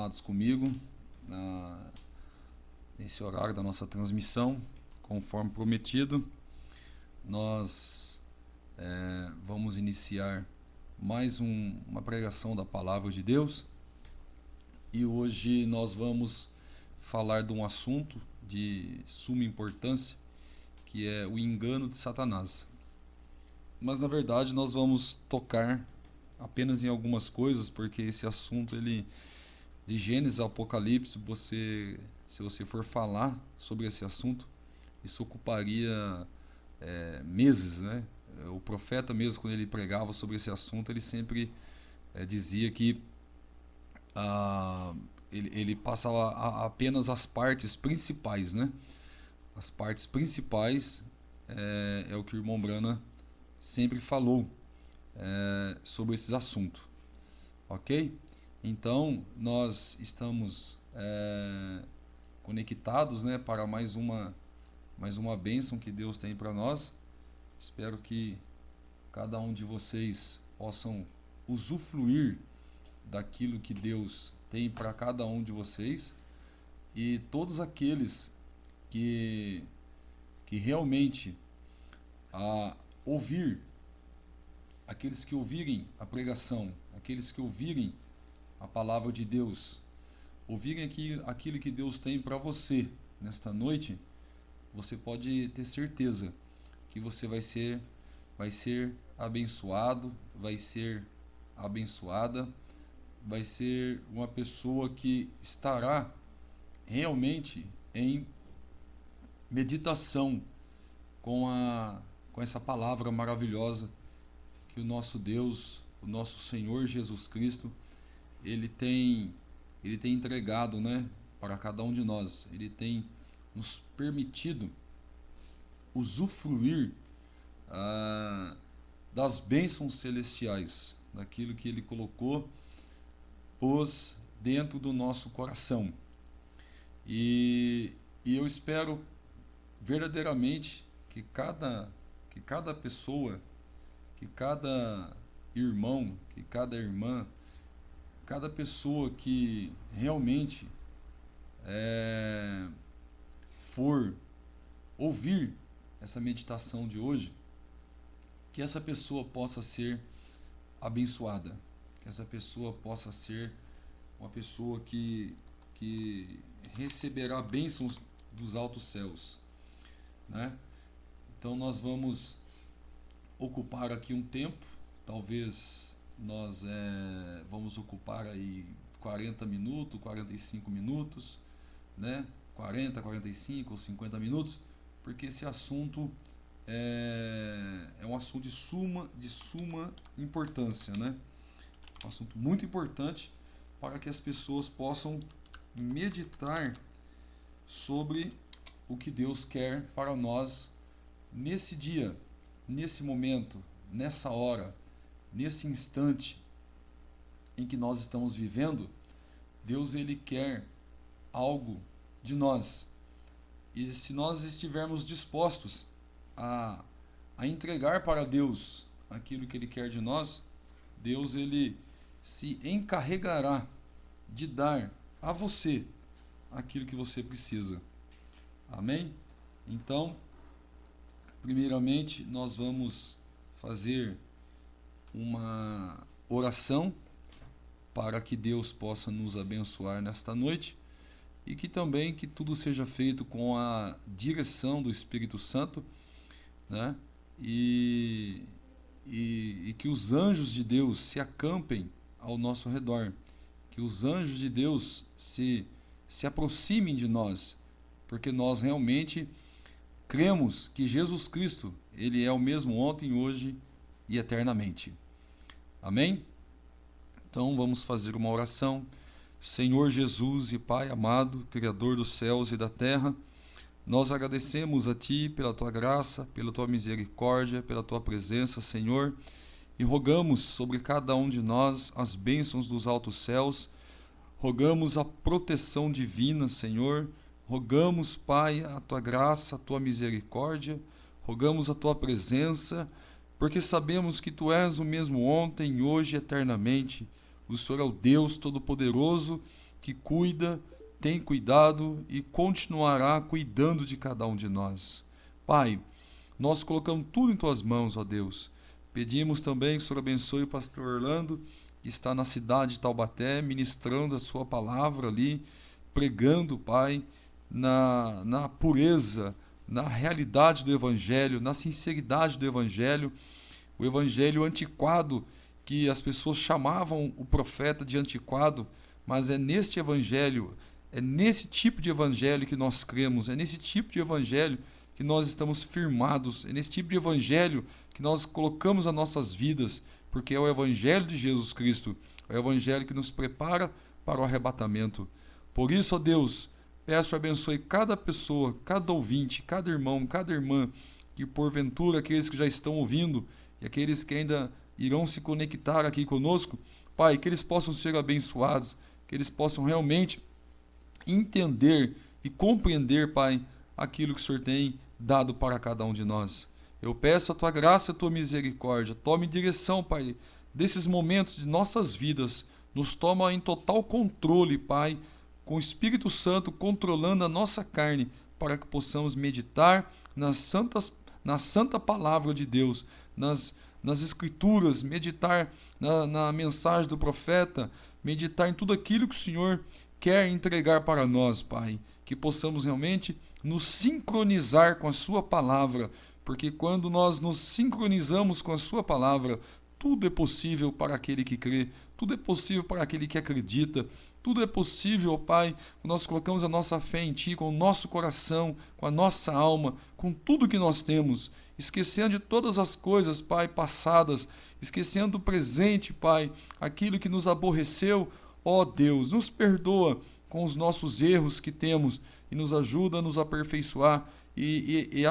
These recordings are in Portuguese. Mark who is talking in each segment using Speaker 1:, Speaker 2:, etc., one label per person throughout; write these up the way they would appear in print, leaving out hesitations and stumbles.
Speaker 1: amados, comigo nesse horário da nossa transmissão, conforme prometido. Nós vamos iniciar mais uma pregação da Palavra de Deus, e hoje nós vamos falar de um assunto de suma importância, que é o engano de Satanás. Mas na verdade nós vamos tocar apenas em algumas coisas, porque esse assunto, de Gênesis ao Apocalipse, se você for falar sobre esse assunto, isso ocuparia meses, né? O profeta mesmo, quando ele pregava sobre esse assunto, ele sempre dizia que ele passava apenas as partes principais, né? As partes principais é o que o irmão Brana sempre falou sobre esses assuntos, ok? Então nós estamos conectados, né, para mais uma bênção que Deus tem para nós. Espero que cada um de vocês possam usufruir daquilo que Deus tem para cada um de vocês, e todos aqueles que realmente aqueles que ouvirem a pregação, aqueles que ouvirem a palavra de Deus, ouvirem aquilo que Deus tem para você nesta noite, você pode ter certeza que você vai ser abençoado, vai ser abençoada, vai ser uma pessoa que estará realmente em meditação com essa palavra maravilhosa que o nosso Deus, o nosso Senhor Jesus Cristo, ele tem entregado, né, para cada um de nós. Ele tem nos permitido usufruir das bênçãos celestiais, daquilo que ele pôs dentro do nosso coração. E eu espero verdadeiramente que cada pessoa, que cada irmão, que cada irmã, cada pessoa que realmente for ouvir essa meditação de hoje, que essa pessoa possa ser abençoada, que essa pessoa possa ser uma pessoa que receberá bênçãos dos altos céus, né? Então nós vamos ocupar aqui um tempo, talvez nós vamos ocupar aí 40 minutos, 45 minutos, né? 40, 45 ou 50 minutos, porque esse assunto é um assunto de suma importância, né? Um assunto muito importante para que as pessoas possam meditar sobre o que Deus quer para nós nesse dia, nesse momento, nessa hora, nesse instante em que nós estamos vivendo. Deus, ele quer algo de nós, e se nós estivermos dispostos a entregar para Deus aquilo que ele quer de nós, Deus, ele se encarregará de dar a você aquilo que você precisa. Amém? Então, primeiramente, nós vamos fazer uma oração para que Deus possa nos abençoar nesta noite, e que também que tudo seja feito com a direção do Espírito Santo, né? E que os anjos de Deus se acampem ao nosso redor, que os anjos de Deus se aproximem de nós, porque nós realmente cremos que Jesus Cristo, ele é o mesmo ontem, hoje e eternamente. Amém? Então vamos fazer uma oração. Senhor Jesus e Pai amado, Criador dos céus e da terra, nós agradecemos a Ti pela Tua graça, pela Tua misericórdia, pela Tua presença, Senhor, e rogamos sobre cada um de nós as bênçãos dos altos céus, rogamos a proteção divina, Senhor, rogamos, Pai, a Tua graça, a Tua misericórdia, rogamos a Tua presença, porque sabemos que Tu és o mesmo ontem, hoje e eternamente. O Senhor é o Deus Todo-Poderoso, que cuida, tem cuidado e continuará cuidando de cada um de nós. Pai, nós colocamos tudo em Tuas mãos, ó Deus. Pedimos também que o Senhor abençoe o pastor Orlando, que está na cidade de Taubaté, ministrando a Sua palavra ali, pregando, Pai, na pureza, na realidade do Evangelho, na sinceridade do Evangelho, o Evangelho antiquado, que as pessoas chamavam o profeta de antiquado, mas é neste Evangelho, é nesse tipo de Evangelho que nós cremos, é nesse tipo de Evangelho que nós estamos firmados, é nesse tipo de Evangelho que nós colocamos as nossas vidas, porque é o Evangelho de Jesus Cristo, é o Evangelho que nos prepara para o arrebatamento. Por isso, ó Deus, peço abençoe cada pessoa, cada ouvinte, cada irmão, cada irmã, que porventura aqueles que já estão ouvindo e aqueles que ainda irão se conectar aqui conosco, Pai, que eles possam ser abençoados, que eles possam realmente entender e compreender, Pai, aquilo que o Senhor tem dado para cada um de nós. Eu peço a Tua graça e a Tua misericórdia. Tome direção, Pai, desses momentos de nossas vidas. Nos toma em total controle, Pai, com o Espírito Santo controlando a nossa carne, para que possamos meditar na santa palavra de Deus, nas Escrituras, meditar na mensagem do profeta, meditar em tudo aquilo que o Senhor quer entregar para nós, Pai. Que possamos realmente nos sincronizar com a Sua palavra, porque quando nós nos sincronizamos com a Sua palavra, tudo é possível para aquele que crê, tudo é possível para aquele que acredita, tudo é possível, Pai, quando nós colocamos a nossa fé em Ti, com o nosso coração, com a nossa alma, com tudo que nós temos, esquecendo de todas as coisas, Pai, passadas, esquecendo do presente, Pai, aquilo que nos aborreceu. Ó Deus, nos perdoa com os nossos erros que temos e nos ajuda a nos aperfeiçoar e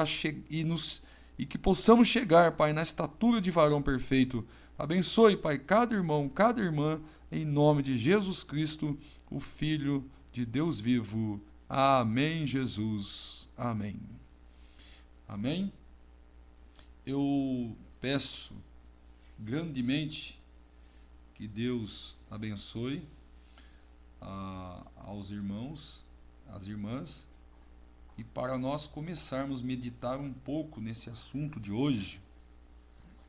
Speaker 1: que possamos chegar, Pai, na estatura de varão perfeito. Abençoe, Pai, cada irmão, cada irmã, em nome de Jesus Cristo, o Filho de Deus vivo. Amém, Jesus. Amém. Amém. Eu peço grandemente que Deus abençoe aos irmãos, às irmãs, e para nós começarmos a meditar um pouco nesse assunto de hoje,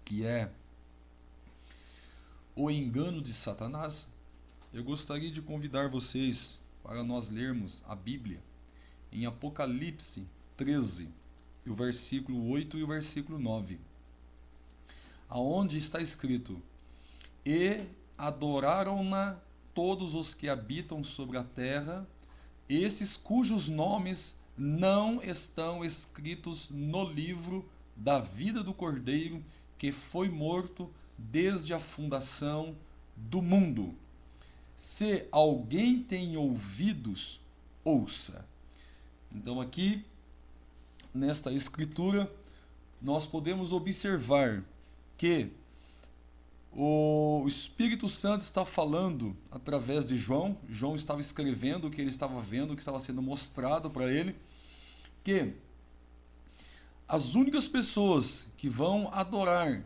Speaker 1: que é o engano de Satanás, eu gostaria de convidar vocês para nós lermos a Bíblia em Apocalipse 13, o versículo 8 e o versículo 9, aonde está escrito: E adoraram-na todos os que habitam sobre a terra, esses cujos nomes não estão escritos no livro da vida do Cordeiro, que foi morto desde a fundação do mundo. Se alguém tem ouvidos, ouça. Então aqui, nesta escritura, nós podemos observar que o Espírito Santo está falando através de João. João estava escrevendo o que ele estava vendo, o que estava sendo mostrado para ele, que as únicas pessoas que vão adorar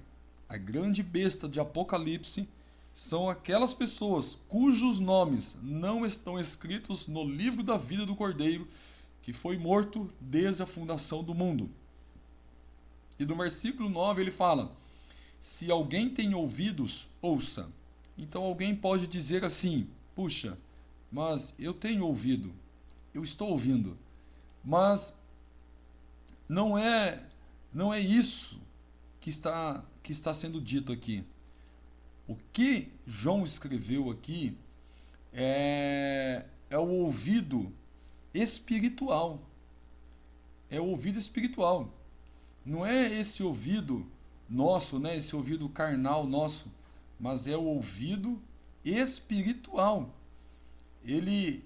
Speaker 1: a grande besta de Apocalipse são aquelas pessoas cujos nomes não estão escritos no livro da vida do Cordeiro, que foi morto desde a fundação do mundo. E no versículo 9 ele fala: se alguém tem ouvidos, ouça. Então alguém pode dizer assim: puxa, mas eu tenho ouvido, eu estou ouvindo, mas não é isso que está sendo dito aqui. O que João escreveu aqui é o ouvido espiritual. É o ouvido espiritual. Não é esse ouvido nosso, né, esse ouvido carnal nosso, mas é o ouvido espiritual. Ele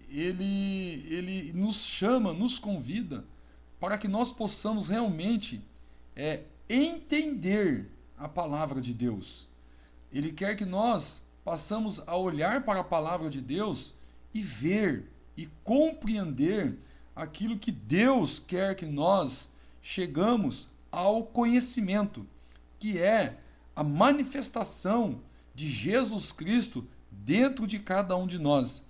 Speaker 1: nos chama, nos convida para que nós possamos realmente entender a palavra de Deus. Ele quer que nós passamos a olhar para a palavra de Deus e ver e compreender aquilo que Deus quer que nós chegamos ao conhecimento, que é a manifestação de Jesus Cristo dentro de cada um de nós.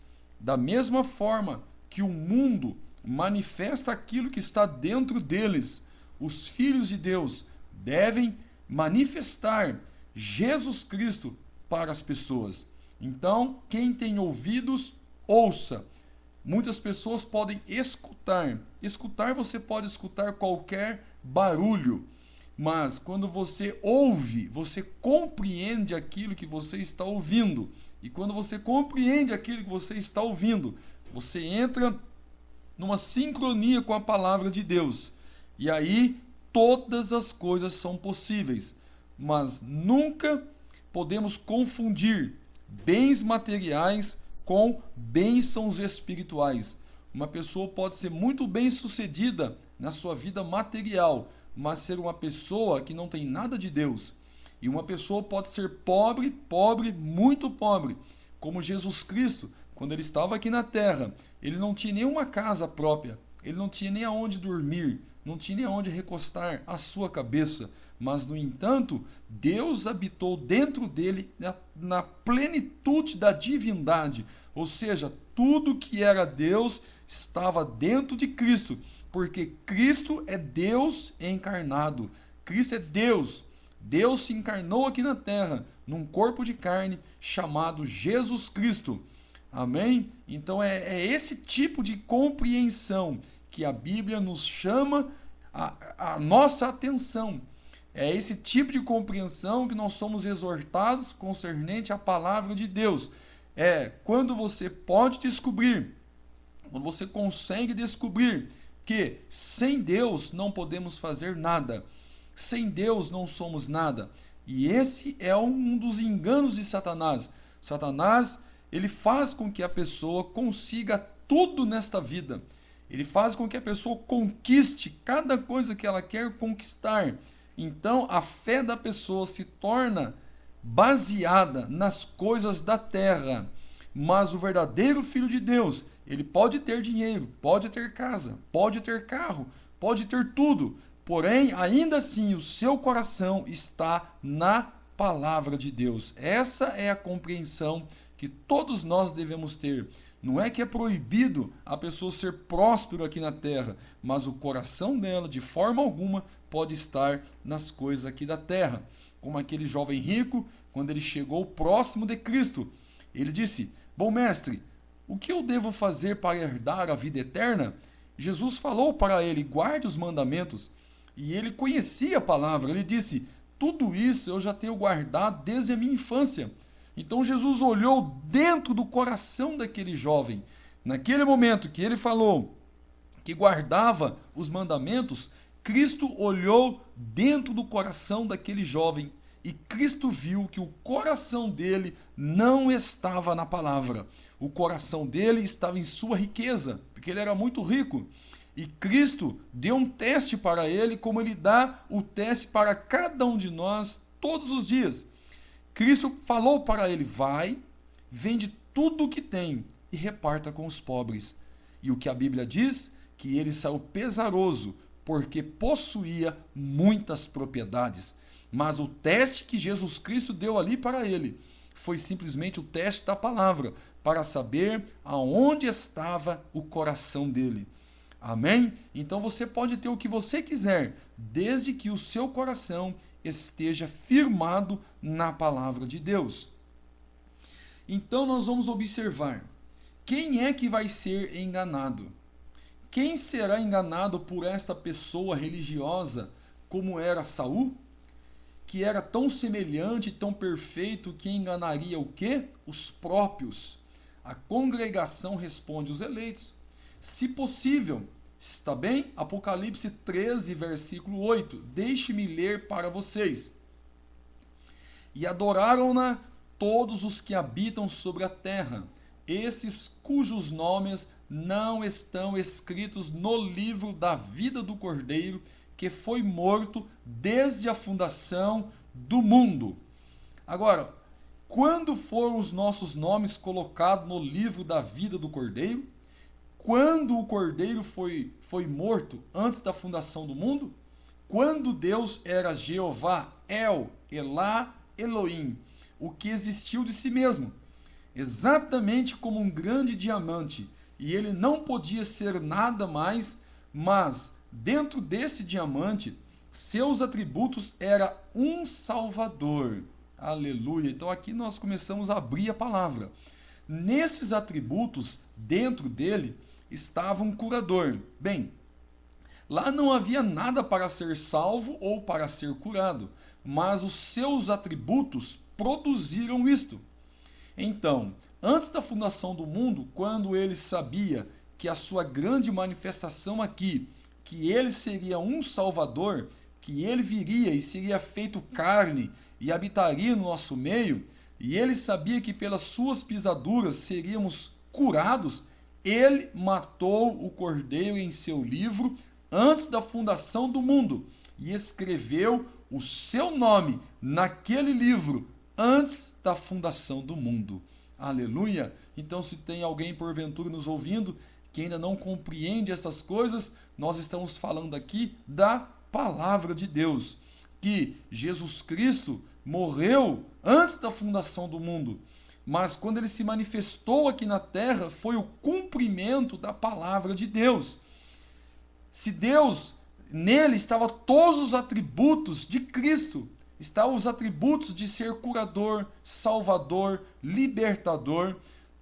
Speaker 1: Da mesma forma que o mundo manifesta aquilo que está dentro deles, os filhos de Deus devem manifestar Jesus Cristo para as pessoas. Então, quem tem ouvidos, ouça. Muitas pessoas podem escutar. Escutar, você pode escutar qualquer barulho. Mas quando você ouve, você compreende aquilo que você está ouvindo. E quando você compreende aquilo que você está ouvindo, você entra numa sincronia com a palavra de Deus. E aí todas as coisas são possíveis. Mas nunca podemos confundir bens materiais com bênçãos espirituais. Uma pessoa pode ser muito bem sucedida na sua vida material, mas ser uma pessoa que não tem nada de Deus. E uma pessoa pode ser pobre, pobre, muito pobre, como Jesus Cristo, quando ele estava aqui na terra. Ele não tinha nenhuma casa própria, ele não tinha nem aonde dormir, não tinha nem aonde recostar a sua cabeça. Mas, no entanto, Deus habitou dentro dele na plenitude da divindade. Ou seja, tudo que era Deus estava dentro de Cristo, porque Cristo é Deus encarnado. Cristo é Deus. Deus se encarnou aqui na terra, num corpo de carne chamado Jesus Cristo. Amém? Então é esse tipo de compreensão que a Bíblia nos chama a nossa atenção. É esse tipo de compreensão que nós somos exortados concernente à palavra de Deus. É quando você pode descobrir, quando você consegue descobrir que sem Deus não podemos fazer nada. Sem Deus não somos nada. E esse é um dos enganos de Satanás. Satanás, ele faz com que a pessoa consiga tudo nesta vida. Ele faz com que a pessoa conquiste cada coisa que ela quer conquistar. Então, a fé da pessoa se torna baseada nas coisas da terra. Mas o verdadeiro Filho de Deus, ele pode ter dinheiro, pode ter casa, pode ter carro, pode ter tudo. Porém, ainda assim, o seu coração está na palavra de Deus. Essa é a compreensão que todos nós devemos ter. Não é que é proibido a pessoa ser próspero aqui na terra, mas o coração dela, de forma alguma, pode estar nas coisas aqui da terra. Como aquele jovem rico, quando ele chegou próximo de Cristo, ele disse: bom mestre, o que eu devo fazer para herdar a vida eterna? Jesus falou para ele: guarde os mandamentos. E ele conhecia a palavra, ele disse: tudo isso eu já tenho guardado desde a minha infância. Então Jesus olhou dentro do coração daquele jovem. Naquele momento que ele falou que guardava os mandamentos, Cristo olhou dentro do coração daquele jovem e Cristo viu que o coração dele não estava na palavra. O coração dele estava em sua riqueza, porque ele era muito rico. E Cristo deu um teste para ele, como ele dá o teste para cada um de nós todos os dias. Cristo falou para ele: vai, vende tudo o que tem e reparta com os pobres. E o que a Bíblia diz? Que ele saiu pesaroso, porque possuía muitas propriedades. Mas o teste que Jesus Cristo deu ali para ele foi simplesmente o teste da palavra, para saber aonde estava o coração dele. Amém? Então você pode ter o que você quiser, desde que o seu coração esteja firmado na palavra de Deus. Então nós vamos observar quem é que vai ser enganado. Quem será enganado por esta pessoa religiosa como era Saul? Que era tão semelhante, tão perfeito, que enganaria o quê? Os próprios. A congregação responde: os eleitos. Se possível, está bem? Apocalipse 13, versículo 8. Deixe-me ler para vocês. E adoraram-na todos os que habitam sobre a terra, esses cujos nomes não estão escritos no livro da vida do Cordeiro, que foi morto desde a fundação do mundo. Agora, quando foram os nossos nomes colocados no livro da vida do Cordeiro? Quando o Cordeiro foi morto antes da fundação do mundo? Quando Deus era Jeová, El, Elá, Elohim, o que existiu de si mesmo. exatamente como um grande diamante, e ele não podia ser nada mais, mas dentro desse diamante, seus atributos era um Salvador. Aleluia. Então aqui nós começamos a abrir a palavra. Nesses atributos, dentro dele, estava um curador. Bem, lá não havia nada para ser salvo ou para ser curado, mas os seus atributos produziram isto. Então, antes da fundação do mundo, quando ele sabia que a sua grande manifestação aqui, que ele seria um Salvador, que ele viria e seria feito carne e habitaria no nosso meio, e ele sabia que pelas suas pisaduras seríamos curados, ele matou o cordeiro em seu livro antes da fundação do mundo e escreveu o seu nome naquele livro antes da fundação do mundo. Aleluia! Então, se tem alguém porventura nos ouvindo que ainda não compreende essas coisas, nós estamos falando aqui da palavra de Deus, que Jesus Cristo morreu antes da fundação do mundo, mas quando ele se manifestou aqui na terra, foi o cumprimento da palavra de Deus. Se Deus, nele estavam todos os atributos de Cristo, estavam os atributos de ser curador, salvador, libertador,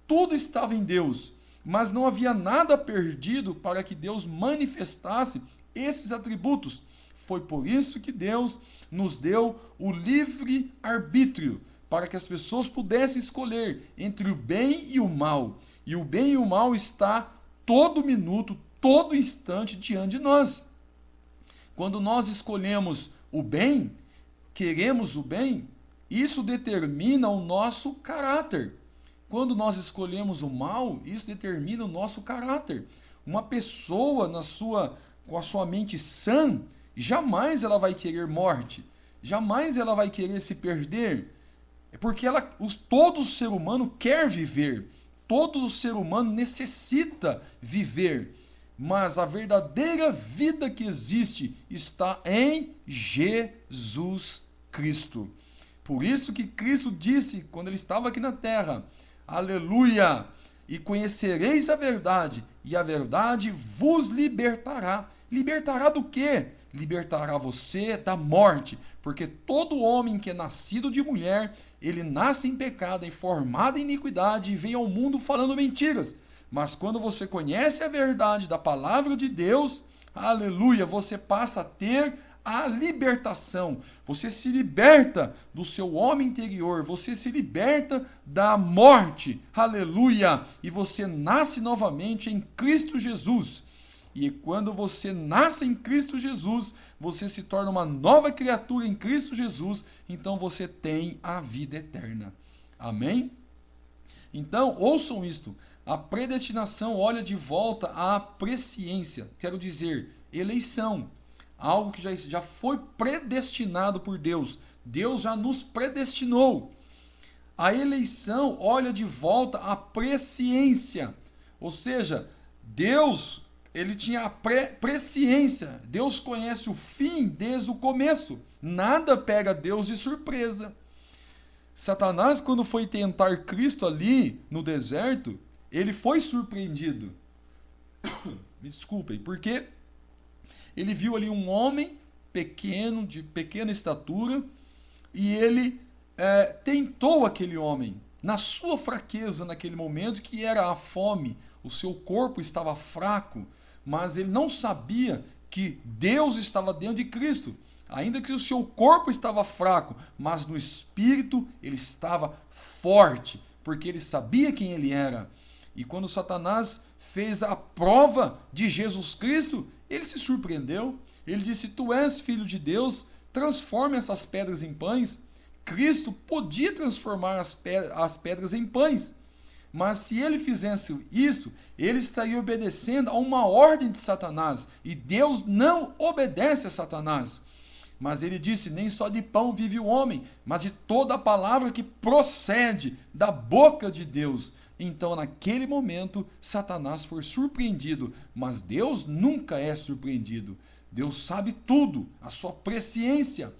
Speaker 1: tudo estava em Deus, mas não havia nada perdido para que Deus manifestasse esses atributos. Foi por isso que Deus nos deu o livre arbítrio, para que as pessoas pudessem escolher entre o bem e o mal. E o bem e o mal está todo minuto, todo instante diante de nós. Quando nós escolhemos o bem, queremos o bem, isso determina o nosso caráter. Quando nós escolhemos o mal, isso determina o nosso caráter. Uma pessoa com a sua mente sã, jamais ela vai querer morte, jamais ela vai querer se perder, é porque todo ser humano quer viver, todo ser humano necessita viver, mas a verdadeira vida que existe está em Jesus Cristo. Por isso que Cristo disse, quando ele estava aqui na terra, aleluia, e conhecereis a verdade, e a verdade vos libertará. Libertará do quê? Libertará você da morte, porque todo homem que é nascido de mulher, ele nasce em pecado, em formado em iniquidade, e vem ao mundo falando mentiras. Mas quando você conhece a verdade da palavra de Deus, aleluia, você passa a ter a libertação. Você se liberta do seu homem interior, você se liberta da morte, aleluia, e você nasce novamente em Cristo Jesus. E quando você nasce em Cristo Jesus, você se torna uma nova criatura em Cristo Jesus, então você tem a vida eterna. Amém? Então, ouçam isto. A predestinação olha de volta à presciência, quero dizer, eleição. Algo que já foi predestinado por Deus. Deus já nos predestinou. A eleição olha de volta à presciência. Ou seja, Deus, ele tinha a presciência. Deus conhece o fim desde o começo. Nada pega Deus de surpresa. Satanás, quando foi tentar Cristo ali no deserto, ele foi surpreendido. Me desculpem, porque ele viu ali um homem pequeno, de pequena estatura, e ele tentou aquele homem, na sua fraqueza naquele momento, que era a fome. O seu corpo estava fraco, mas ele não sabia que Deus estava dentro de Cristo. Ainda que o seu corpo estava fraco, mas no espírito ele estava forte, porque ele sabia quem ele era. E quando Satanás fez a prova de Jesus Cristo, ele se surpreendeu. Ele disse: tu és filho de Deus, transforme essas pedras em pães. Cristo podia transformar as pedras em pães. Mas se ele fizesse isso, ele estaria obedecendo a uma ordem de Satanás. E Deus não obedece a Satanás. Mas ele disse: nem só de pão vive o homem, mas de toda a palavra que procede da boca de Deus. Então, naquele momento, Satanás foi surpreendido, mas Deus nunca é surpreendido. Deus sabe tudo, a sua presciência.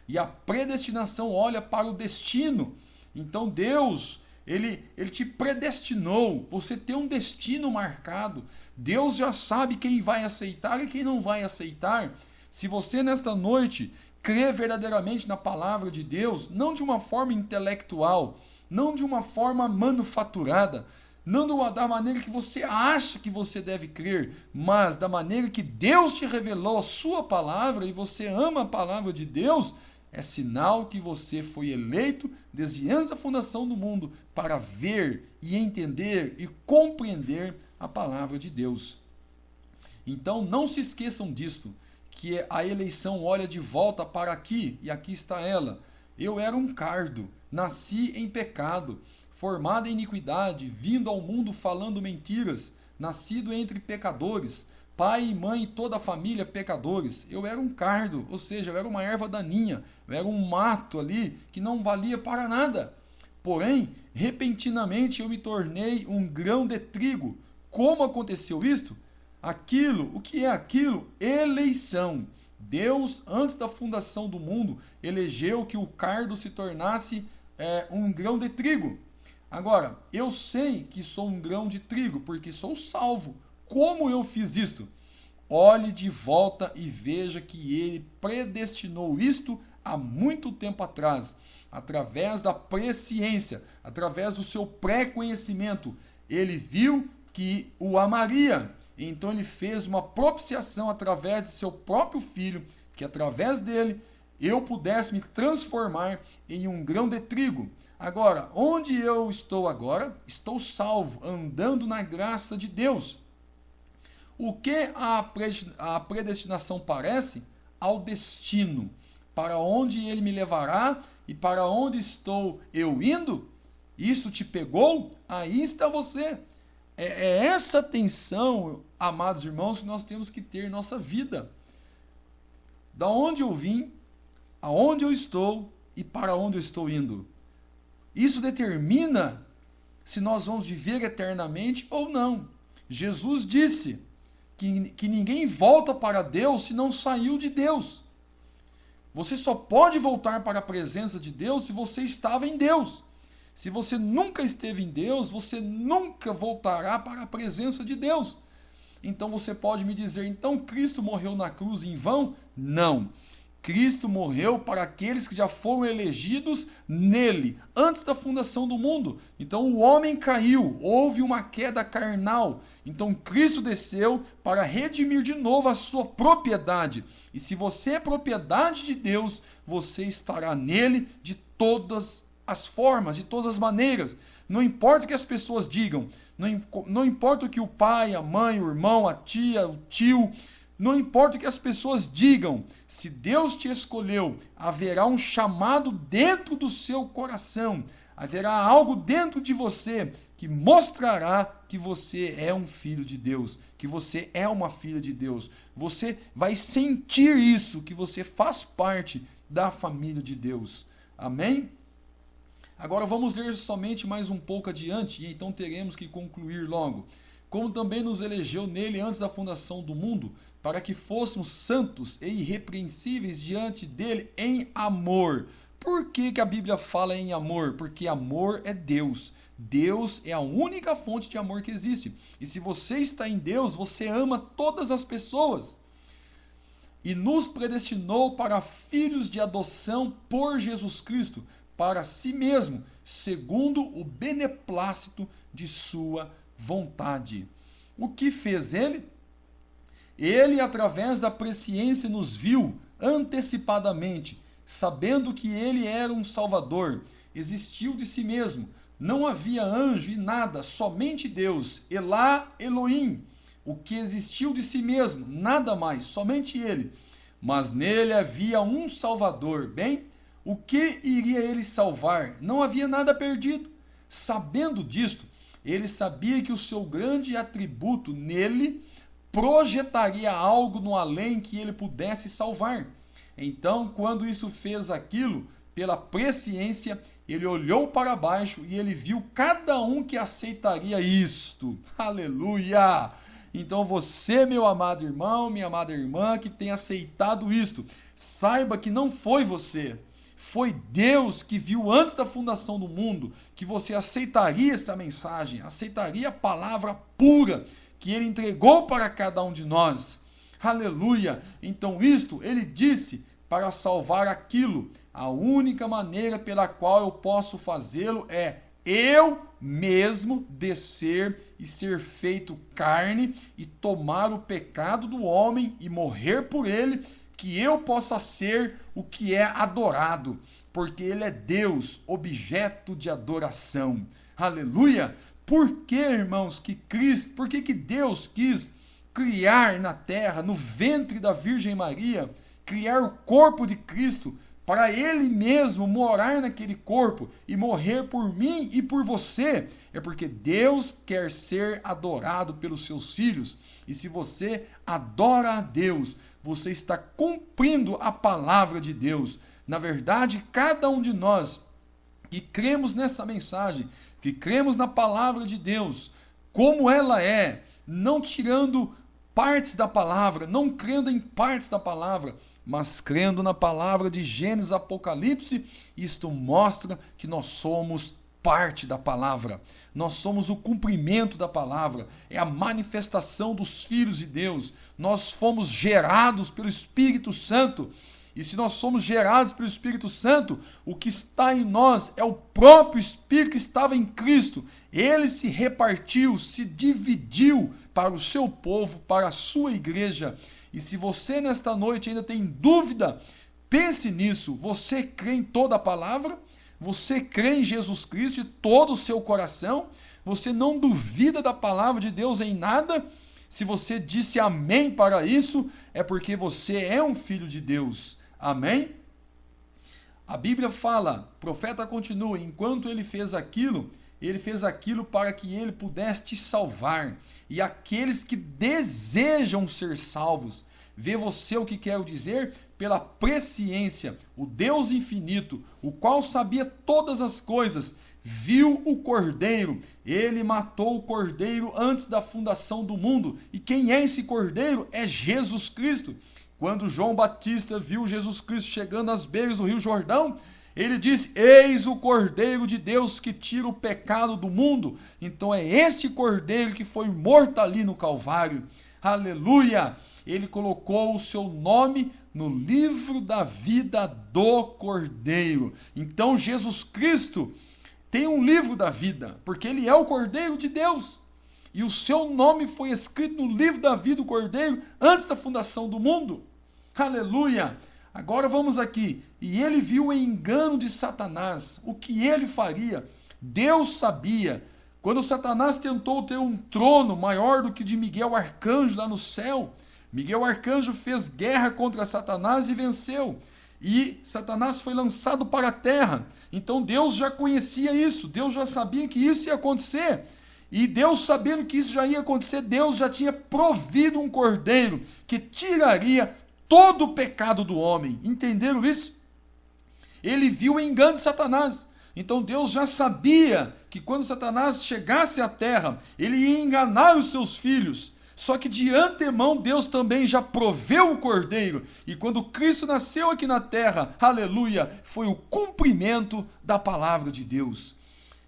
Speaker 1: E a predestinação olha para o destino. Então, Deus, Ele te predestinou, você tem um destino marcado. Deus já sabe quem vai aceitar e quem não vai aceitar. Se você nesta noite crê verdadeiramente na palavra de Deus, não de uma forma intelectual, não de uma forma manufaturada, não da maneira que você acha que você deve crer, mas da maneira que Deus te revelou a sua palavra e você ama a palavra de Deus, é sinal que você foi eleito desde antes da fundação do mundo para ver e entender e compreender a palavra de Deus. Então não se esqueçam disto, que a eleição olha de volta para aqui, e aqui está ela. Eu era um cardo, nasci em pecado, formado em iniquidade, vindo ao mundo falando mentiras, nascido entre pecadores, pai e mãe e toda a família pecadores. Eu era um cardo, ou seja, eu era uma erva daninha, eu era um mato ali que não valia para nada. Porém, repentinamente eu me tornei um grão de trigo. Como aconteceu isto? O que é aquilo? Eleição. Deus, antes da fundação do mundo, elegeu que o cardo se tornasse um grão de trigo. Agora, eu sei que sou um grão de trigo, porque sou salvo. Como eu fiz isto? Olhe de volta e veja que ele predestinou isto há muito tempo atrás, através da presciência, através do seu pré-conhecimento. Ele viu que o amaria, então ele fez uma propiciação através de seu próprio filho, que através dele eu pudesse me transformar em um grão de trigo. Agora, onde eu estou agora? Estou salvo, andando na graça de Deus. O que a predestinação parece? Ao destino. Para onde ele me levará e para onde estou eu indo? Isso te pegou? Aí está você. É essa tensão, amados irmãos, que nós temos que ter em nossa vida. Da onde eu vim, aonde eu estou e para onde eu estou indo. Isso determina se nós vamos viver eternamente ou não. Jesus disse que ninguém volta para Deus se não saiu de Deus. Você só pode voltar para a presença de Deus se você estava em Deus. Se você nunca esteve em Deus, você nunca voltará para a presença de Deus. Então você pode me dizer, então Cristo morreu na cruz em vão? Não. Cristo morreu para aqueles que já foram elegidos nele, antes da fundação do mundo. Então o homem caiu, houve uma queda carnal. Então Cristo desceu para redimir de novo a sua propriedade. E se você é propriedade de Deus, você estará nele de todas as formas, de todas as maneiras. Não importa o que as pessoas digam, não importa o que o pai, a mãe, o irmão, a tia, o tio, não importa o que as pessoas digam, se Deus te escolheu, haverá um chamado dentro do seu coração, haverá algo dentro de você que mostrará que você é um filho de Deus, que você é uma filha de Deus. Você vai sentir isso, que você faz parte da família de Deus. Amém? Agora vamos ver somente mais um pouco adiante, e então teremos que concluir logo. Como também nos elegeu nele antes da fundação do mundo, para que fôssemos santos e irrepreensíveis diante dele em amor. Por que a Bíblia fala em amor? Porque amor é Deus. Deus é a única fonte de amor que existe. E se você está em Deus, você ama todas as pessoas. E nos predestinou para filhos de adoção por Jesus Cristo, para si mesmo, segundo o beneplácito de sua vontade. O que fez ele? Ele, através da presciência, nos viu antecipadamente, sabendo que ele era um Salvador, existiu de si mesmo, não havia anjo e nada, somente Deus, Elá Elohim, o que existiu de si mesmo, nada mais, somente ele. Mas nele havia um Salvador, bem, o que iria ele salvar? Não havia nada perdido. Sabendo disto, ele sabia que o seu grande atributo nele projetaria algo no além que ele pudesse salvar. Então, quando isso fez aquilo, pela presciência, ele olhou para baixo e ele viu cada um que aceitaria isto. Aleluia! Então você, meu amado irmão, minha amada irmã, que tem aceitado isto, saiba que não foi você. Foi Deus que viu antes da fundação do mundo que você aceitaria essa mensagem, aceitaria a palavra pura que Ele entregou para cada um de nós. Aleluia! Então isto Ele disse para salvar aquilo. A única maneira pela qual eu posso fazê-lo é eu mesmo descer e ser feito carne e tomar o pecado do homem e morrer por ele, que eu possa ser o que é adorado, porque ele é Deus, objeto de adoração. Aleluia! Por que, irmãos, por que Deus quis criar na terra, no ventre da Virgem Maria, criar o corpo de Cristo, para Ele mesmo morar naquele corpo e morrer por mim e por você? É porque Deus quer ser adorado pelos seus filhos. E se você adora a Deus, você está cumprindo a palavra de Deus. Na verdade, cada um de nós que cremos nessa mensagem, que cremos na palavra de Deus, como ela é, não tirando partes da palavra, não crendo em partes da palavra, mas crendo na palavra de Gênesis, Apocalipse, isto mostra que nós somos parte da palavra, nós somos o cumprimento da palavra, é a manifestação dos filhos de Deus, nós fomos gerados pelo Espírito Santo, e se nós somos gerados pelo Espírito Santo, o que está em nós é o próprio Espírito que estava em Cristo. Ele se repartiu, se dividiu para o seu povo, para a sua igreja. E se você nesta noite ainda tem dúvida, pense nisso. Você crê em toda a palavra? Você crê em Jesus Cristo de todo o seu coração? Você não duvida da palavra de Deus em nada? Se você disse amém para isso, é porque você é um filho de Deus. Amém? A Bíblia fala, o profeta continua, enquanto ele fez aquilo para que ele pudesse te salvar. E aqueles que desejam ser salvos, vê você o que quero dizer? Pela presciência, o Deus infinito, o qual sabia todas as coisas, viu o Cordeiro, ele matou o Cordeiro antes da fundação do mundo. E quem é esse Cordeiro? É Jesus Cristo. Quando João Batista viu Jesus Cristo chegando às beiras do Rio Jordão, ele disse, eis o Cordeiro de Deus que tira o pecado do mundo. Então é esse Cordeiro que foi morto ali no Calvário. Aleluia! Ele colocou o seu nome no livro da vida do Cordeiro. Então Jesus Cristo tem um livro da vida, porque ele é o Cordeiro de Deus. E o seu nome foi escrito no livro da vida do Cordeiro antes da fundação do mundo. Aleluia! Agora vamos aqui. E ele viu o engano de Satanás, o que ele faria. Deus sabia. Quando Satanás tentou ter um trono maior do que de Miguel Arcanjo lá no céu, Miguel Arcanjo fez guerra contra Satanás e venceu. E Satanás foi lançado para a terra. Então Deus já conhecia isso, Deus já sabia que isso ia acontecer. E Deus, sabendo que isso já ia acontecer, Deus já tinha provido um cordeiro que tiraria todo o pecado do homem. Entenderam isso? Ele viu o engano de Satanás. Então Deus já sabia que quando Satanás chegasse à terra, ele ia enganar os seus filhos. Só que de antemão Deus também já proveu o cordeiro. E quando Cristo nasceu aqui na terra, aleluia, foi o cumprimento da palavra de Deus.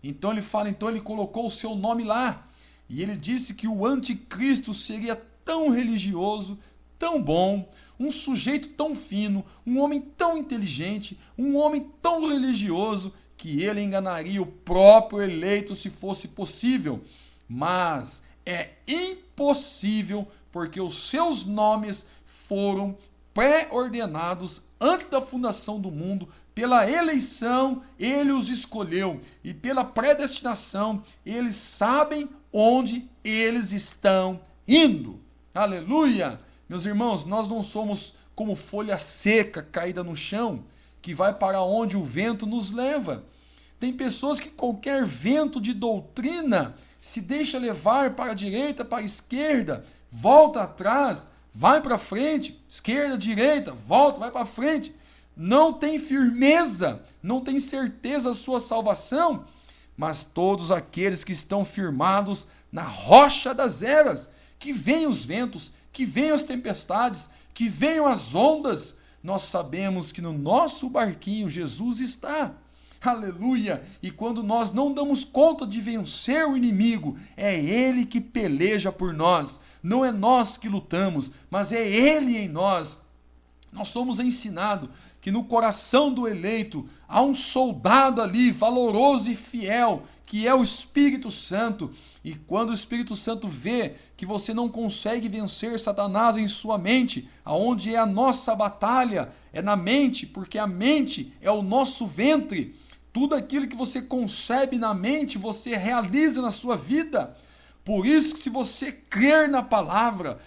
Speaker 1: Então ele fala, então ele colocou o seu nome lá. E ele disse que o anticristo seria tão religioso, tão bom, um sujeito tão fino, um homem tão inteligente, um homem tão religioso, que ele enganaria o próprio eleito se fosse possível. Mas é impossível, porque os seus nomes foram pré-ordenados antes da fundação do mundo. Pela eleição, ele os escolheu. E pela predestinação, eles sabem onde eles estão indo. Aleluia! Meus irmãos, nós não somos como folha seca caída no chão, que vai para onde o vento nos leva. Tem pessoas que qualquer vento de doutrina se deixa levar para a direita, para a esquerda, volta atrás, vai para frente, esquerda, direita, volta, vai para frente. Não tem firmeza, não tem certeza da sua salvação, mas todos aqueles que estão firmados na rocha das eras, que venham os ventos, que venham as tempestades, que venham as ondas, nós sabemos que no nosso barquinho Jesus está. Aleluia! E quando nós não damos conta de vencer o inimigo, é Ele que peleja por nós. Não é nós que lutamos, mas é Ele em nós. Nós somos ensinados que no coração do eleito há um soldado ali, valoroso e fiel, que é o Espírito Santo. E quando o Espírito Santo vê que você não consegue vencer Satanás em sua mente, aonde é a nossa batalha, é na mente, porque a mente é o nosso ventre. Tudo aquilo que você concebe na mente, você realiza na sua vida. Por isso que se você crer na palavra,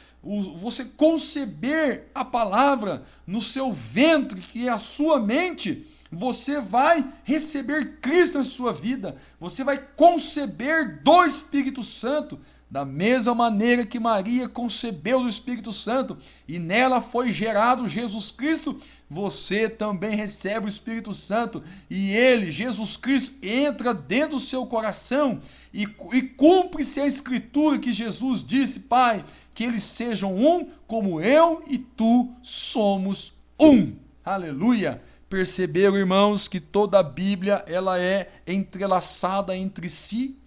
Speaker 1: você conceber a palavra no seu ventre, que é a sua mente, você vai receber Cristo na sua vida. Você vai conceber do Espírito Santo, da mesma maneira que Maria concebeu do Espírito Santo e nela foi gerado Jesus Cristo. Você também recebe o Espírito Santo e ele, Jesus Cristo, entra dentro do seu coração e cumpre-se a escritura que Jesus disse: Pai, que eles sejam um como eu e tu somos um. Aleluia! Perceberam, irmãos, que toda a Bíblia ela é entrelaçada entre si?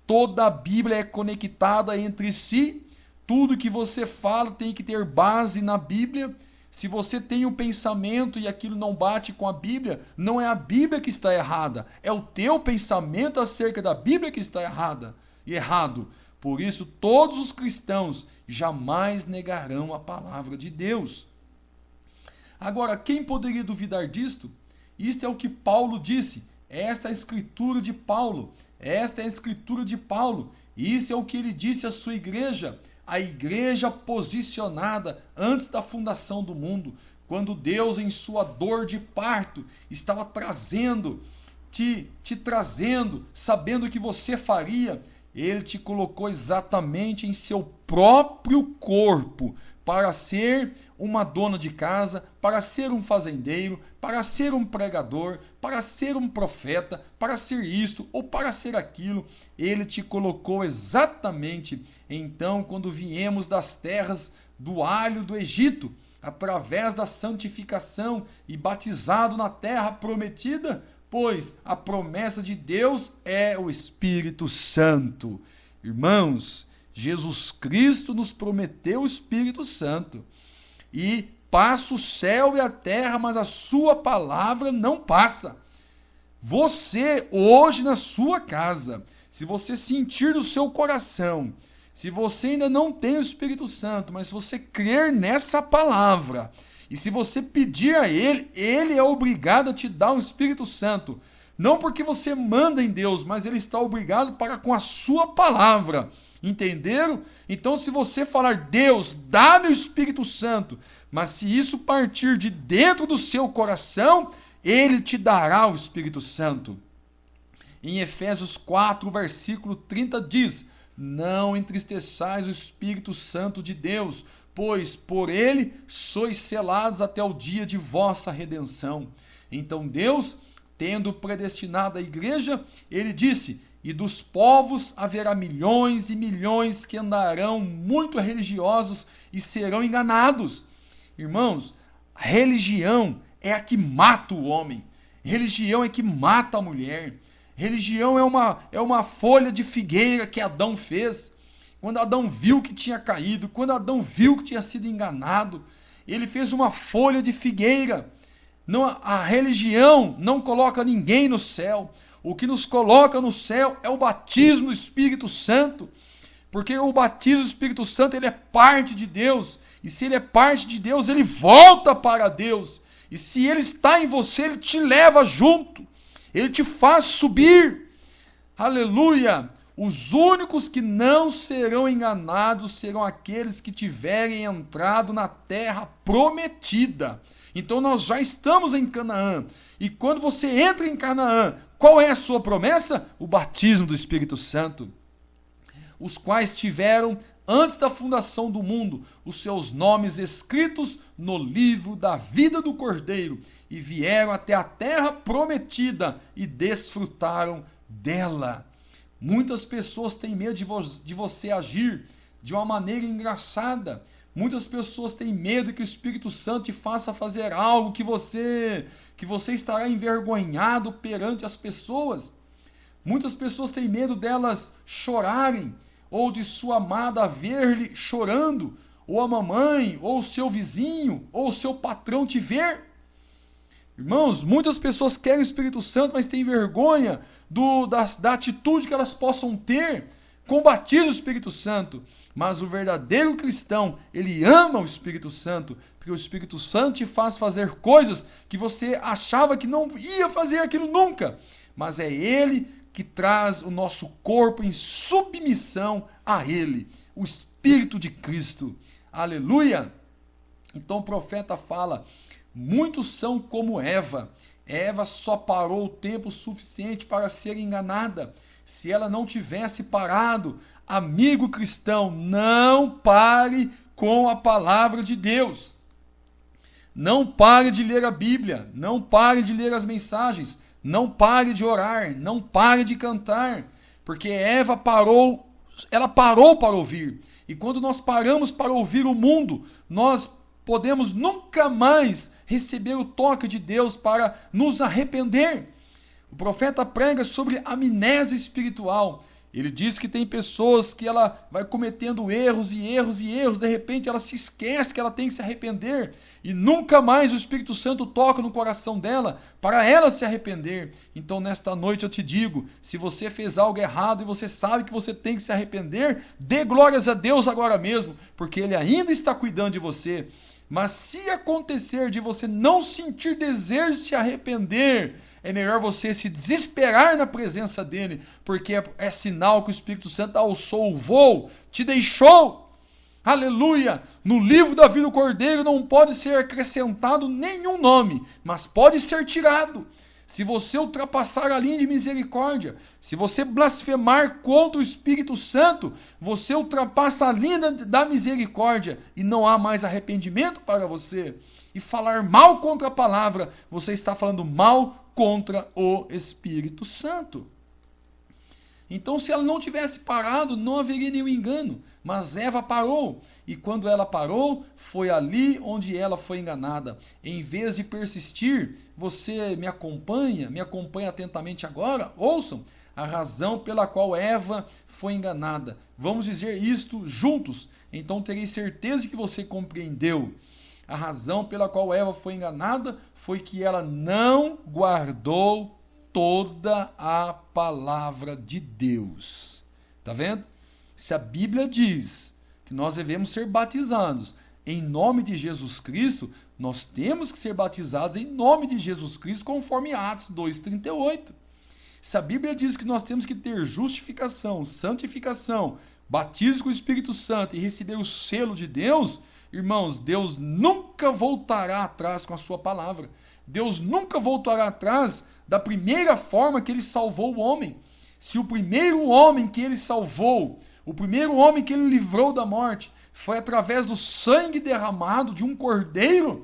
Speaker 1: Toda a Bíblia é conectada entre si? Tudo que você fala tem que ter base na Bíblia. Se você tem um pensamento e aquilo não bate com a Bíblia, não é a Bíblia que está errada, é o teu pensamento acerca da Bíblia que está errado. Por isso, todos os cristãos jamais negarão a palavra de Deus. Agora, quem poderia duvidar disto? Isto é o que Paulo disse. Esta é a escritura de Paulo. Esta é a escritura de Paulo. Isso é o que ele disse à sua igreja. A igreja posicionada antes da fundação do mundo. Quando Deus, em sua dor de parto, estava te trazendo, sabendo o que você faria, Ele te colocou exatamente em seu próprio corpo, para ser uma dona de casa, para ser um fazendeiro, para ser um pregador, para ser um profeta, para ser isto ou para ser aquilo. Ele te colocou exatamente. Então, quando viemos das terras do alho do Egito, através da santificação e batizado na terra prometida, pois a promessa de Deus é o Espírito Santo. Irmãos, Jesus Cristo nos prometeu o Espírito Santo. E passa o céu e a terra, mas a sua palavra não passa. Você, hoje na sua casa, se você sentir no seu coração, se você ainda não tem o Espírito Santo, mas se você crer nessa palavra, e se você pedir a Ele, Ele é obrigado a te dar o Espírito Santo. Não porque você manda em Deus, mas Ele está obrigado para com a sua palavra. Entenderam? Então, se você falar, Deus, dá-me o Espírito Santo, mas se isso partir de dentro do seu coração, Ele te dará o Espírito Santo. Em Efésios 4, versículo 30 diz: não entristeçais o Espírito Santo de Deus, pois por Ele sois selados até o dia de vossa redenção. Então Deus, tendo predestinado a igreja, Ele disse: e dos povos haverá milhões e milhões que andarão muito religiosos e serão enganados. Irmãos, a religião é a que mata o homem. Religião é que mata a mulher. Religião é uma folha de figueira que Adão fez. Quando Adão viu que tinha caído, quando Adão viu que tinha sido enganado, ele fez uma folha de figueira. Não, a religião não coloca ninguém no céu. O que nos coloca no céu é o batismo do Espírito Santo, porque o batismo do Espírito Santo ele é parte de Deus, e se ele é parte de Deus, ele volta para Deus, e se ele está em você, ele te leva junto, ele te faz subir. Aleluia! Os únicos que não serão enganados serão aqueles que tiverem entrado na terra prometida. Então nós já estamos em Canaã, e quando você entra em Canaã, qual é a sua promessa? O batismo do Espírito Santo. Os quais tiveram, antes da fundação do mundo, os seus nomes escritos no livro da vida do Cordeiro, e vieram até a terra prometida e desfrutaram dela. Muitas pessoas têm medo de você agir de uma maneira engraçada, Muitas pessoas têm medo que o Espírito Santo te faça fazer algo que você estará envergonhado perante as pessoas. Muitas pessoas têm medo delas chorarem, ou de sua amada ver-lhe chorando, ou a mamãe, ou o seu vizinho, ou o seu patrão te ver. Irmãos, muitas pessoas querem o Espírito Santo, mas têm vergonha da atitude que elas possam ter com o batismo do Espírito Santo. Mas o verdadeiro cristão, ele ama o Espírito Santo, porque o Espírito Santo te faz fazer coisas que você achava que não ia fazer aquilo nunca. Mas é ele que traz o nosso corpo em submissão a ele, o Espírito de Cristo. Aleluia! Então o profeta fala: muitos são como Eva. Eva só parou o tempo suficiente para ser enganada. Se ela não tivesse parado, amigo cristão, não pare com a palavra de Deus. Não pare de ler a Bíblia, não pare de ler as mensagens, não pare de orar, não pare de cantar, porque Eva parou, ela parou para ouvir. E quando nós paramos para ouvir o mundo, nós podemos nunca mais receber o toque de Deus para nos arrepender. O profeta prega sobre amnésia espiritual. Ele diz que tem pessoas que ela vai cometendo erros e erros e erros, de repente ela se esquece que ela tem que se arrepender e nunca mais o Espírito Santo toca no coração dela para ela se arrepender. Então nesta noite eu te digo, se você fez algo errado e você sabe que você tem que se arrepender, dê glórias a Deus agora mesmo, porque Ele ainda está cuidando de você. Mas se acontecer de você não sentir desejo de se arrepender, é melhor você se desesperar na presença dele, porque é sinal que o Espírito Santo alçou o voo, te deixou. Aleluia! No livro da vida do Cordeiro não pode ser acrescentado nenhum nome, mas pode ser tirado. Se você ultrapassar a linha de misericórdia, se você blasfemar contra o Espírito Santo, você ultrapassa a linha da misericórdia e não há mais arrependimento para você. E falar mal contra a palavra, você está falando mal contra o Espírito Santo. Então, se ela não tivesse parado, não haveria nenhum engano. Mas Eva parou. E quando ela parou, foi ali onde ela foi enganada. Em vez de persistir, você me acompanha atentamente agora. Ouçam a razão pela qual Eva foi enganada. Vamos dizer isto juntos. Então terei certeza que você compreendeu. A razão pela qual Eva foi enganada foi que ela não guardou toda a palavra de Deus. Tá vendo? Se a Bíblia diz que nós devemos ser batizados em nome de Jesus Cristo, nós temos que ser batizados em nome de Jesus Cristo, conforme Atos 2:38. Se a Bíblia diz que nós temos que ter justificação, santificação, batismo com o Espírito Santo e receber o selo de Deus, irmãos, Deus nunca voltará atrás com a sua palavra. Deus nunca voltará atrás da primeira forma que ele salvou o homem. Se o primeiro homem que ele salvou, o primeiro homem que ele livrou da morte, foi através do sangue derramado de um cordeiro,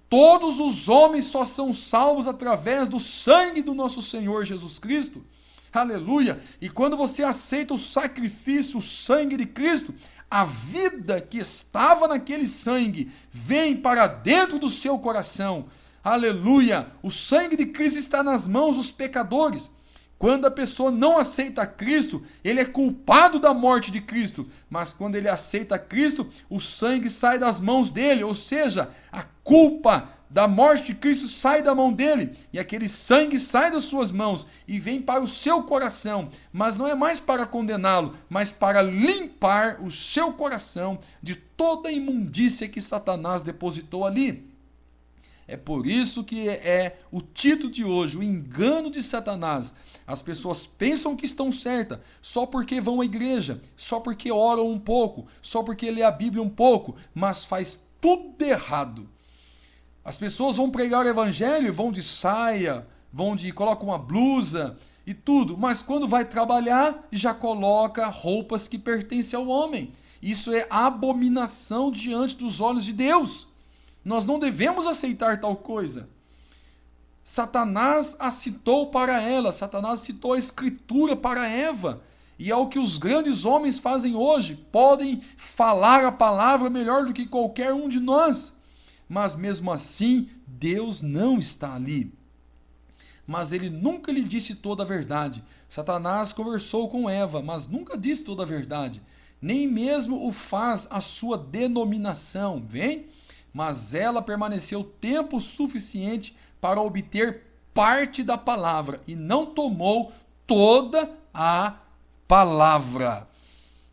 Speaker 1: todos os homens só são salvos através do sangue do nosso Senhor Jesus Cristo. Aleluia! E quando você aceita o sacrifício, o sangue de Cristo, a vida que estava naquele sangue vem para dentro do seu coração. Aleluia! O sangue de Cristo está nas mãos dos pecadores. Quando a pessoa não aceita Cristo, ele é culpado da morte de Cristo. Mas quando ele aceita Cristo, o sangue sai das mãos dele. Ou seja, a culpa da morte de Cristo sai da mão dele. E aquele sangue sai das suas mãos e vem para o seu coração. Mas não é mais para condená-lo, mas para limpar o seu coração de toda a imundícia que Satanás depositou ali. É por isso que é o título de hoje, o engano de Satanás. As pessoas pensam que estão certas só porque vão à igreja, só porque oram um pouco, só porque lê a Bíblia um pouco, mas faz tudo errado. As pessoas vão pregar o evangelho, vão de saia, colocam uma blusa e tudo, mas quando vai trabalhar, já coloca roupas que pertencem ao homem. Isso é abominação diante dos olhos de Deus. Nós não devemos aceitar tal coisa. Satanás a citou para ela, Satanás citou a Escritura para Eva. e é o que os grandes homens fazem hoje, podem falar a palavra melhor do que qualquer um de nós, mas mesmo assim, Deus não está ali. Mas ele nunca lhe disse toda a verdade. Satanás conversou com Eva, mas nunca disse toda a verdade. Nem mesmo o faz a sua denominação, vem? Mas ela permaneceu tempo suficiente para obter parte da palavra e não tomou toda a palavra.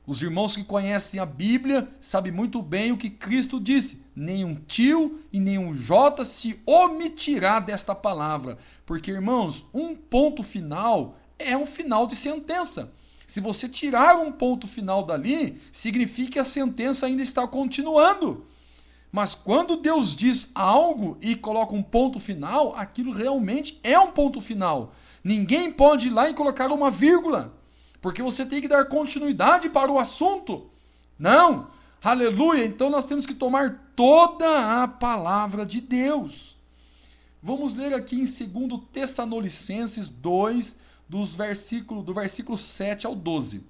Speaker 1: Os irmãos que conhecem a Bíblia sabem muito bem o que Cristo disse. Nenhum tio e nenhum jota se omitirá desta palavra. Porque, irmãos, um ponto final é um final de sentença. Se você tirar um ponto final dali, significa que a sentença ainda está continuando. Mas quando Deus diz algo e coloca um ponto final, aquilo realmente é um ponto final. Ninguém pode ir lá e colocar uma vírgula, porque você tem que dar continuidade para o assunto. Não, aleluia, então nós temos que tomar toda a palavra de Deus. Vamos ler aqui em 2 Tessalonicenses 2, do versículo 7 ao 12.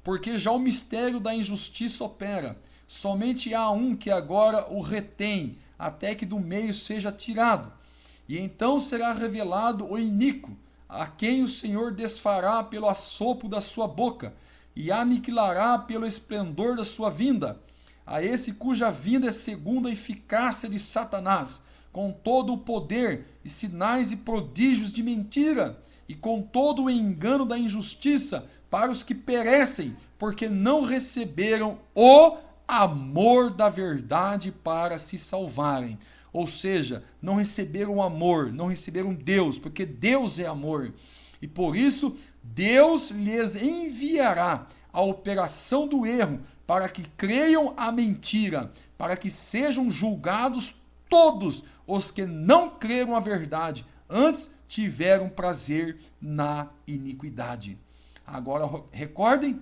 Speaker 1: Porque já o mistério da injustiça opera, somente há um que agora o retém, até que do meio seja tirado. E então será revelado o iníquo, a quem o Senhor desfará pelo assopro da sua boca, e aniquilará pelo esplendor da sua vinda. A esse cuja vinda é segundo a eficácia de Satanás, com todo o poder e sinais e prodígios de mentira, e com todo o engano da injustiça, para os que perecem, porque não receberam o amor da verdade para se salvarem. Ou seja, não receberam amor, não receberam Deus, porque Deus é amor. E por isso, Deus lhes enviará a operação do erro, para que creiam a mentira, para que sejam julgados todos os que não creram a verdade, antes tiveram prazer na iniquidade. Agora, recordem,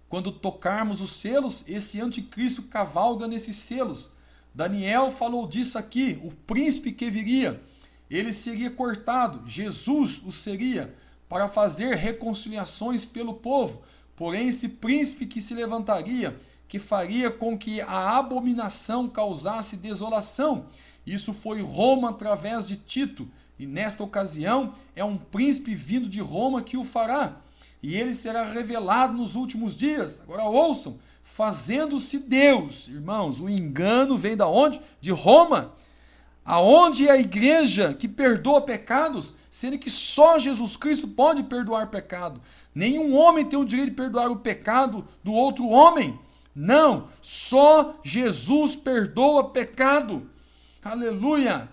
Speaker 1: quando tocarmos os selos, esse anticristo cavalga nesses selos. Daniel falou disso aqui, o príncipe que viria, ele seria cortado, Jesus o seria, para fazer reconciliações pelo povo. Porém, esse príncipe que se levantaria, que faria com que a abominação causasse desolação. Isso foi Roma através de Tito, e nesta ocasião é um príncipe vindo de Roma que o fará. E ele será revelado nos últimos dias. Agora ouçam, fazendo-se Deus. Irmãos, o engano vem da onde? De Roma. Aonde é a igreja que perdoa pecados, sendo que só Jesus Cristo pode perdoar pecado. Nenhum homem tem o direito de perdoar o pecado do outro homem. Não, só Jesus perdoa pecado. Aleluia!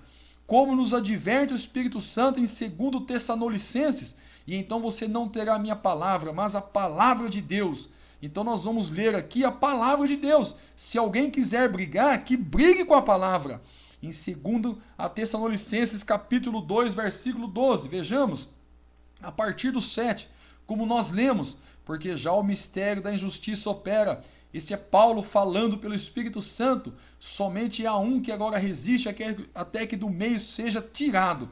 Speaker 1: Como nos adverte o Espírito Santo em 2 Tessalonicenses, e então você não terá a minha palavra, mas a palavra de Deus. Então nós vamos ler aqui a palavra de Deus. Se alguém quiser brigar, que brigue com a palavra. Em 2 Tessalonicenses capítulo 2, versículo 12, vejamos, a partir do 7, como nós lemos, porque já o mistério da injustiça opera. Esse é Paulo falando pelo Espírito Santo. Somente há um que agora resiste até que do meio seja tirado.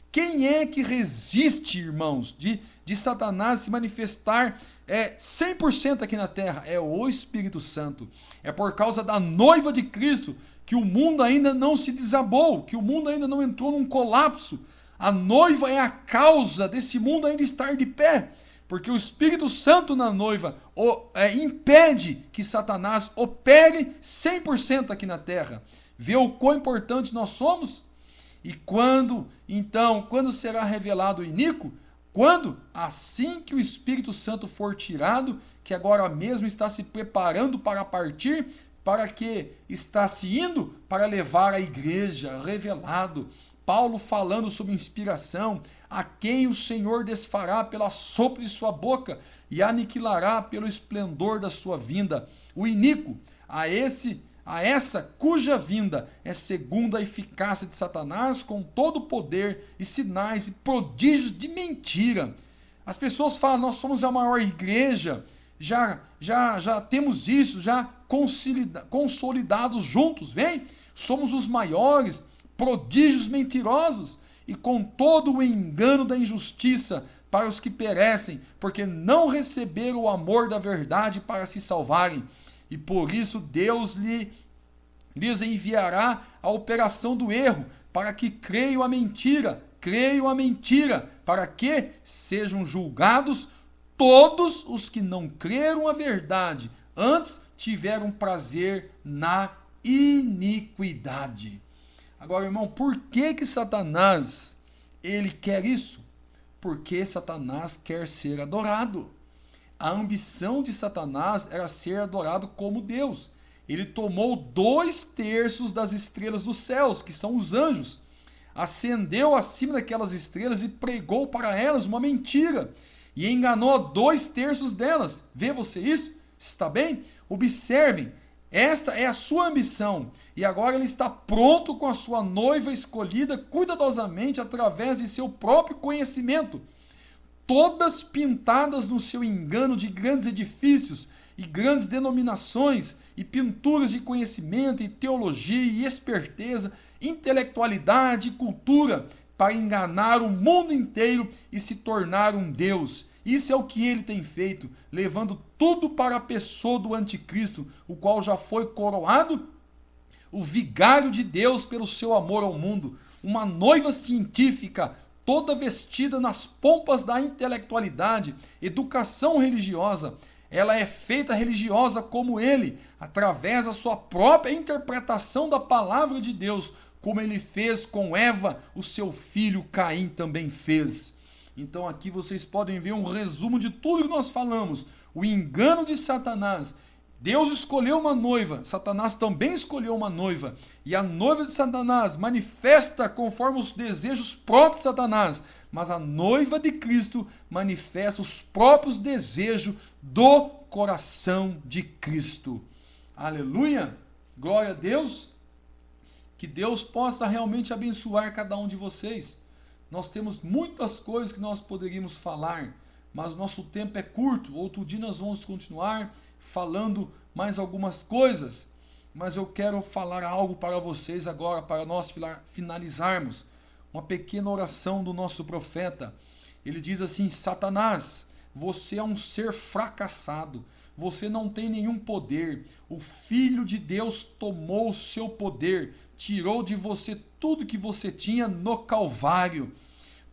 Speaker 1: Quem é que resiste, irmãos, de Satanás se manifestar 100% aqui na terra? É o Espírito Santo. É por causa da noiva de Cristo que o mundo ainda não se desabou, que o mundo ainda não entrou num colapso. A noiva é a causa desse mundo ainda estar de pé. Porque o Espírito Santo na noiva impede que Satanás opere 100% aqui na terra. Vê o quão importante nós somos? E quando será revelado o iníquo? Quando? Assim que o Espírito Santo for tirado, que agora mesmo está se preparando para partir, para que está se indo para levar a igreja, revelado. Paulo falando sobre inspiração, a quem o Senhor desfará pela sopro de sua boca e aniquilará pelo esplendor da sua vinda. O iníquo, a essa cuja vinda é segundo a eficácia de Satanás, com todo o poder e sinais e prodígios de mentira. As pessoas falam, nós somos a maior igreja, já temos isso, já consolidados juntos, vem? Somos os maiores, prodígios mentirosos. e com todo o engano da injustiça para os que perecem, porque não receberam o amor da verdade para se salvarem. E por isso Deus lhes enviará a operação do erro, para que creiam a mentira, para que sejam julgados todos os que não creram a verdade, antes tiveram prazer na iniquidade. Agora, irmão, por que Satanás ele quer isso? Porque Satanás quer ser adorado. A ambição de Satanás era ser adorado como Deus. Ele tomou 2/3 das estrelas dos céus, que são os anjos, ascendeu acima daquelas estrelas e pregou para elas uma mentira, e enganou 2/3 delas. Vê você isso? Está bem? Observem, esta é a sua ambição, e agora ele está pronto com a sua noiva escolhida cuidadosamente através de seu próprio conhecimento, todas pintadas no seu engano de grandes edifícios e grandes denominações e pinturas de conhecimento e teologia e esperteza, intelectualidade e cultura, para enganar o mundo inteiro e se tornar um Deus. Isso é o que ele tem feito, levando tudo para a pessoa do anticristo, o qual já foi coroado o vigário de Deus pelo seu amor ao mundo, uma noiva científica, toda vestida nas pompas da intelectualidade, educação religiosa. Ela é feita religiosa como ele, através da sua própria interpretação da palavra de Deus, como ele fez com Eva, o seu filho Caim também fez. Então aqui vocês podem ver um resumo de tudo que nós falamos. O engano de Satanás. Deus escolheu uma noiva, Satanás também escolheu uma noiva. E a noiva de Satanás manifesta conforme os desejos próprios de Satanás. Mas a noiva de Cristo manifesta os próprios desejos do coração de Cristo. Aleluia! Glória a Deus! Que Deus possa realmente abençoar cada um de vocês. Nós temos muitas coisas que nós poderíamos falar, mas nosso tempo é curto. Outro dia nós vamos continuar falando mais algumas coisas, mas eu quero falar algo para vocês agora, para nós finalizarmos. Uma pequena oração do nosso profeta. Ele diz assim: Satanás, você é um ser fracassado, você não tem nenhum poder. O Filho de Deus tomou o seu poder, tirou de você tudo que você tinha no Calvário,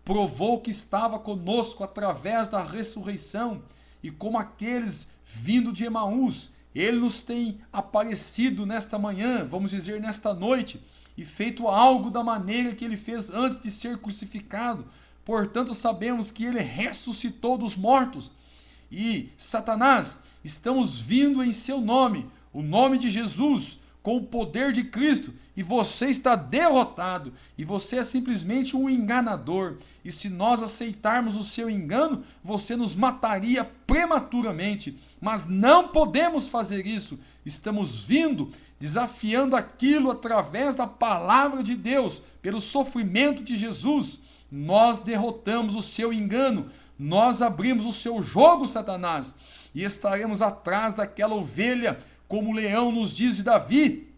Speaker 1: provou que estava conosco através da ressurreição, e como aqueles vindo de Emaús, ele nos tem aparecido nesta manhã, vamos dizer nesta noite, e feito algo da maneira que ele fez antes de ser crucificado. Portanto, sabemos que ele ressuscitou dos mortos. E, Satanás, estamos vindo em seu nome, o nome de Jesus, com o poder de Cristo, e você está derrotado, e você é simplesmente um enganador, e se nós aceitarmos o seu engano, você nos mataria prematuramente, mas não podemos fazer isso. Estamos vindo, desafiando aquilo através da palavra de Deus, pelo sofrimento de Jesus. Nós derrotamos o seu engano, nós abrimos o seu jogo, Satanás, e estaremos atrás daquela ovelha, como o leão nos diz de Davi.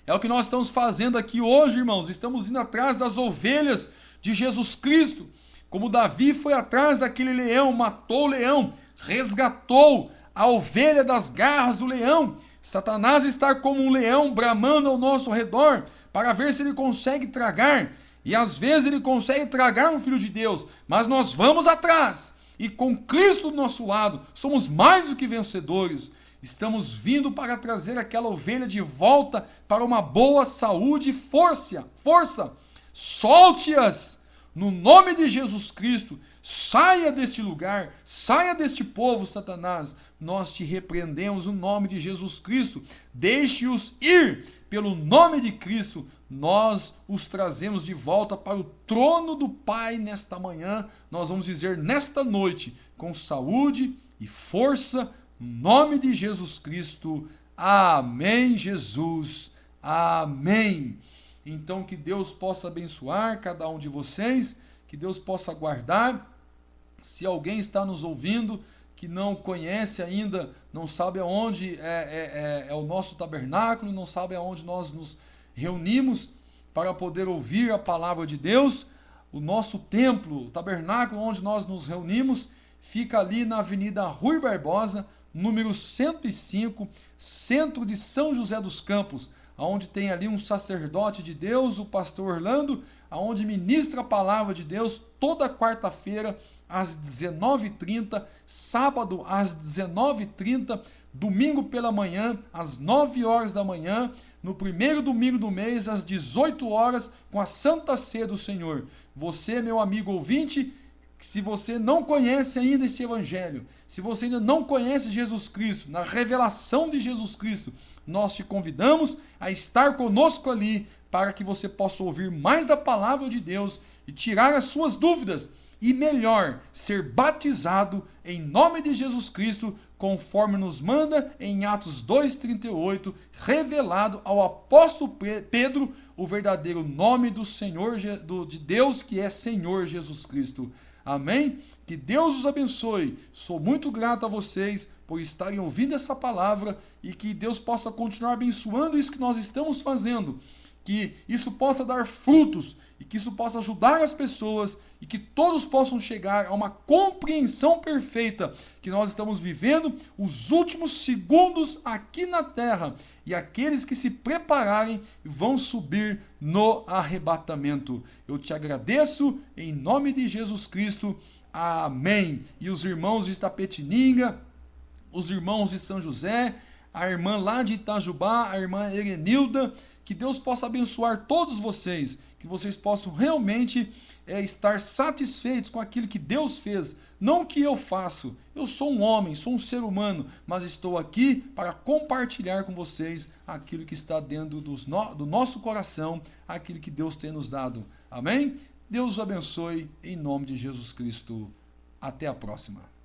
Speaker 1: É o que nós estamos fazendo aqui hoje, irmãos. Estamos indo atrás das ovelhas de Jesus Cristo. Como Davi foi atrás daquele leão, matou o leão, resgatou a ovelha das garras do leão. Satanás está como um leão bramando ao nosso redor para ver se ele consegue tragar. E às vezes ele consegue tragar um filho de Deus, mas nós vamos atrás. E com Cristo do nosso lado, somos mais do que vencedores. Estamos vindo para trazer aquela ovelha de volta para uma boa saúde e força. Solte-as no nome de Jesus Cristo. Saia deste lugar, saia deste povo, Satanás. Nós te repreendemos no nome de Jesus Cristo. Deixe-os ir pelo nome de Cristo. Nós os trazemos de volta para o trono do Pai nesta manhã. Nós vamos dizer nesta noite, com saúde e força, no nome de Jesus Cristo. Amém, Jesus. Amém. Então que Deus possa abençoar cada um de vocês, que Deus possa guardar. Se alguém está nos ouvindo que não conhece ainda, não sabe aonde é o nosso tabernáculo, não sabe aonde nós nos reunimos para poder ouvir a palavra de Deus, o nosso templo, o tabernáculo onde nós nos reunimos, fica ali na Avenida Rui Barbosa, número 105, centro de São José dos Campos, onde tem ali um sacerdote de Deus, o pastor Orlando, onde ministra a palavra de Deus toda quarta-feira às 19h30, sábado às 19h30, domingo pela manhã às 9 horas da manhã, no primeiro domingo do mês às 18 horas, com a Santa Ceia do Senhor. Você, meu amigo ouvinte, se você não conhece ainda esse evangelho, se você ainda não conhece Jesus Cristo, na revelação de Jesus Cristo, nós te convidamos a estar conosco ali, para que você possa ouvir mais da palavra de Deus e tirar as suas dúvidas, e melhor, ser batizado em nome de Jesus Cristo, conforme nos manda em Atos 2,38, revelado ao apóstolo Pedro o verdadeiro nome do Senhor, de Deus, que é Senhor Jesus Cristo. Amém? Que Deus os abençoe. Sou muito grato a vocês por estarem ouvindo essa palavra e que Deus possa continuar abençoando isso que nós estamos fazendo. Que isso possa dar frutos e que isso possa ajudar as pessoas e que todos possam chegar a uma compreensão perfeita que nós estamos vivendo os últimos segundos aqui na terra, e aqueles que se prepararem vão subir no arrebatamento. Eu te agradeço em nome de Jesus Cristo. Amém. E os irmãos de Itapetininga, os irmãos de São José, a irmã lá de Itajubá, a irmã Erenilda, que Deus possa abençoar todos vocês, que vocês possam realmente estar satisfeitos com aquilo que Deus fez, não o que eu faço. Eu sou um homem, sou um ser humano, mas estou aqui para compartilhar com vocês aquilo que está dentro do nosso coração, aquilo que Deus tem nos dado. Amém? Deus os abençoe em nome de Jesus Cristo. Até a próxima.